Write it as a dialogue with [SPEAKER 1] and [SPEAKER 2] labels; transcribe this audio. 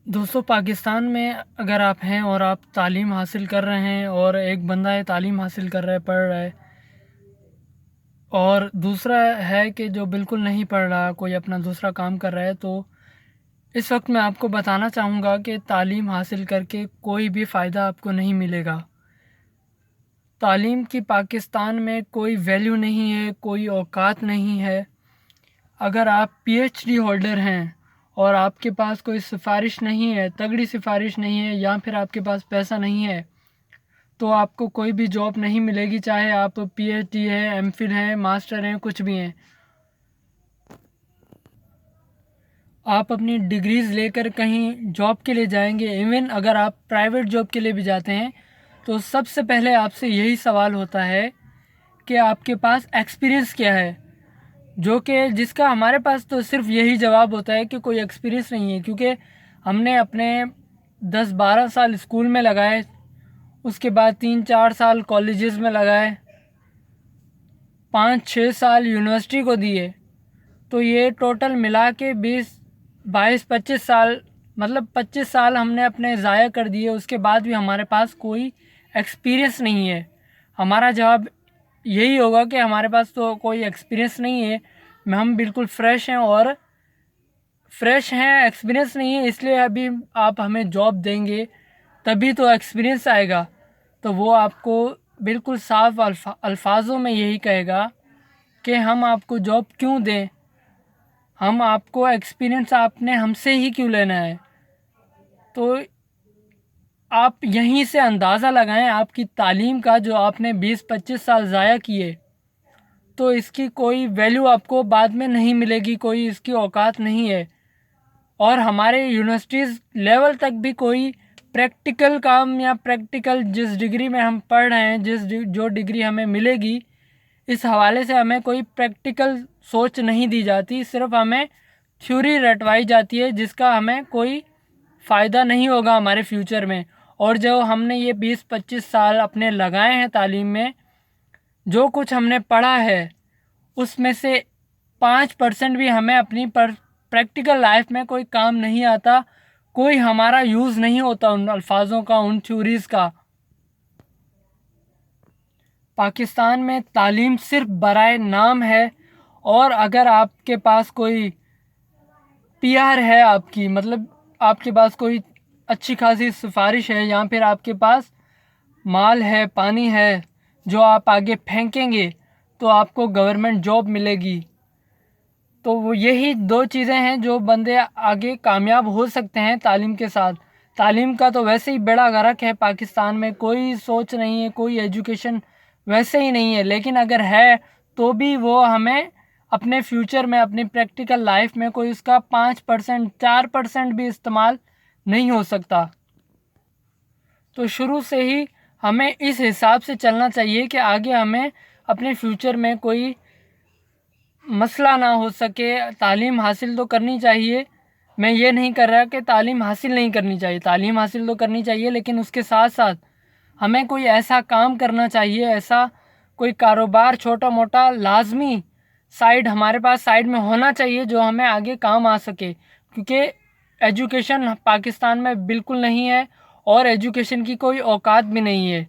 [SPEAKER 1] دوستو پاکستان میں اگر آپ ہیں اور آپ تعلیم حاصل کر رہے ہیں اور ایک بندہ ہے تعلیم حاصل کر رہا ہے پڑھ رہا ہے، اور دوسرا ہے کہ جو بالکل نہیں پڑھ رہا، کوئی اپنا دوسرا کام کر رہا ہے، تو اس وقت میں آپ کو بتانا چاہوں گا کہ تعلیم حاصل کر کے کوئی بھی فائدہ آپ کو نہیں ملے گا۔ تعلیم کی پاکستان میں کوئی ویلیو نہیں ہے، کوئی اوقات نہیں ہے۔ اگر آپ پی ایچ ڈی ہولڈر ہیں اور آپ کے پاس کوئی سفارش نہیں ہے، تگڑی سفارش نہیں ہے، یا پھر آپ کے پاس پیسہ نہیں ہے، تو آپ کو کوئی بھی جاب نہیں ملے گی، چاہے آپ پی ایچ ڈی ہیں، ایم فل ہیں، ماسٹر ہیں، کچھ بھی ہیں۔ آپ اپنی ڈگریز لے کر کہیں جاب کے لیے جائیں گے، ایون اگر آپ پرائیویٹ جاب کے لیے بھی جاتے ہیں، تو سب سے پہلے آپ سے یہی سوال ہوتا ہے کہ آپ کے پاس ایکسپیرینس کیا ہے، جو کہ جس کا ہمارے پاس تو صرف یہی جواب ہوتا ہے کہ کوئی ایکسپیرینس نہیں ہے، کیونکہ ہم نے اپنے 10-12 سال اسکول میں لگائے، اس کے بعد 3-4 سال کالجز میں لگائے، 5-6 سال یونیورسٹی کو دیے، تو یہ ٹوٹل ملا کے 20-22-25 سال، مطلب 25 سال ہم نے اپنے ضائع کر دیے، اس کے بعد بھی ہمارے پاس کوئی ایکسپیرینس نہیں ہے۔ ہمارا جواب یہی ہوگا کہ ہمارے پاس تو کوئی ایکسپیرینس نہیں ہے، ہم بالکل فریش ہیں، ایکسپیرینس نہیں ہے، اس لیے ابھی آپ ہمیں جاب دیں گے تبھی تو ایکسپیرینس آئے گا۔ تو وہ آپ کو بالکل صاف الفاظوں میں یہی کہے گا کہ ہم آپ کو جاب کیوں دیں، ہم آپ کو ایکسپیرینس آپ نے ہم سے ہی کیوں لینا ہے۔ تو آپ یہیں سے اندازہ لگائیں آپ کی تعلیم کا، جو آپ نے 20-25 سال ضائع کیے، تو اس کی کوئی ویلیو آپ کو بعد میں نہیں ملے گی، کوئی اس کی اوقات نہیں ہے۔ اور ہمارے یونیورسٹیز لیول تک بھی کوئی پریکٹیکل کام یا پریکٹیکل جس ڈگری میں ہم پڑھ رہے ہیں، جو ڈگری ہمیں ملے گی، اس حوالے سے ہمیں کوئی پریکٹیکل سوچ نہیں دی جاتی، صرف ہمیں تھیوری رٹوائی جاتی ہے، جس کا ہمیں کوئی فائدہ نہیں ہوگا ہمارے فیوچر میں۔ اور جو ہم نے یہ 20-25 سال اپنے لگائے ہیں تعلیم میں، جو کچھ ہم نے پڑھا ہے، اس میں سے 5% بھی ہمیں اپنی پریکٹیکل لائف میں کوئی کام نہیں آتا، کوئی ہمارا یوز نہیں ہوتا ان الفاظوں کا، ان تھیوریز کا۔ پاکستان میں تعلیم صرف برائے نام ہے، اور اگر آپ کے پاس کوئی پی آر ہے، آپ کی مطلب آپ کے پاس کوئی اچھی خاصی سفارش ہے، یا پھر آپ کے پاس مال ہے، پانی ہے، جو آپ آگے پھینکیں گے تو آپ کو گورنمنٹ جاب ملے گی، تو وہ یہی 2 چیزیں ہیں جو بندے آگے کامیاب ہو سکتے ہیں تعلیم کے ساتھ۔ تعلیم کا تو ویسے ہی بیڑا غرق ہے پاکستان میں، کوئی سوچ نہیں ہے، کوئی ایجوکیشن ویسے ہی نہیں ہے، لیکن اگر ہے تو بھی وہ ہمیں اپنے فیوچر میں، اپنی پریکٹیکل لائف میں کوئی اس کا 5%، 4% بھی استعمال نہیں ہو سکتا۔ تو شروع سے ہی ہمیں اس حساب سے چلنا چاہیے کہ آگے ہمیں اپنے فیوچر میں کوئی مسئلہ نہ ہو سکے۔ تعلیم حاصل تو کرنی چاہیے، میں یہ نہیں کر رہا کہ تعلیم حاصل نہیں کرنی چاہیے، تعلیم حاصل تو کرنی چاہیے، لیکن اس کے ساتھ ساتھ ہمیں کوئی ایسا کام کرنا چاہیے، ایسا کوئی کاروبار چھوٹا موٹا لازمی سائیڈ ہمارے پاس سائیڈ میں ہونا چاہیے، جو ہمیں آگے کام آ سکے، کیونکہ ایجوکیشن پاکستان میں بالکل نہیں ہے، اور ایجوکیشن کی کوئی اوقات بھی نہیں ہے۔